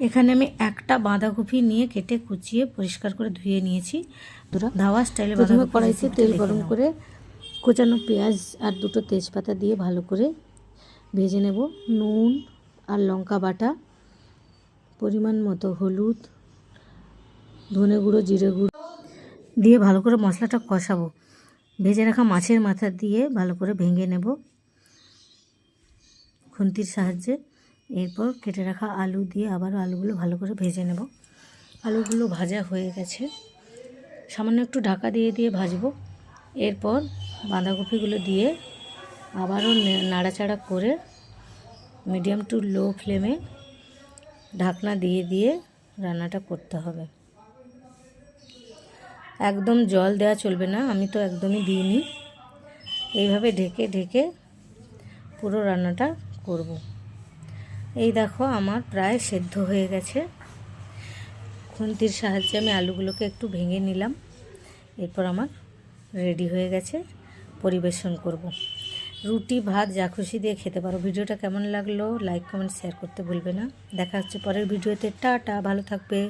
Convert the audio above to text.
এখানে আমি একটা বাঁধাকপি নিয়ে কেটে কুচিয়ে পরিষ্কার করে ধুয়ে নিয়েছি। ধাওয়া স্টাইলে প্রথমে কড়াইতে তেল গরম করে কোচানো পেঁয়াজ আর দুটো তেজপাতা দিয়ে ভালো করে ভেজে নেব। নুন আর লঙ্কা বাটা, পরিমাণ মতো হলুদ, ধনে গুঁড়ো, জিরে গুঁড়ো দিয়ে ভালো করে মশলাটা কষাবো। ভেজে রাখা মাছের মাথা দিয়ে ভালো করে ভেঙে নেব খুন্তির সাহায্যে। এরপর কেটে রাখা আলু দিয়ে আবারও আলুগুলো ভালো করে ভেজে নেব। আলুগুলো ভাজা হয়ে গেছে, সামান্য একটু ঢাকা দিয়ে দিয়ে ভাজবো। এরপর বাঁধাকপিগুলো দিয়ে আবারও নাড়াচাড়া করে মিডিয়াম টু লো ফ্লেমে ঢাকনা দিয়ে দিয়ে রান্নাটা করতে হবে। একদম জল দেওয়া চলবে না, আমি তো একদমই দিইনি। এইভাবে ঢেকে ঢেকে পুরো রান্নাটা করব। এই দেখো আমার প্রায় সেদ্ধ হয়ে গেছে। খুন্তির সাহায্যে আমি আলুগুলোকে একটু ভেঙে নিলাম। এরপর আমার রেডি হয়ে গেছে, পরিবেশন করব। রুটি ভাত যা খুশি দিয়ে খেতে পারো। ভিডিওটা কেমন লাগলো লাইক কমেন্ট শেয়ার করতে ভুলবে না। দেখা হচ্ছে পরের ভিডিওতে। টাটা, ভালো থাকবে।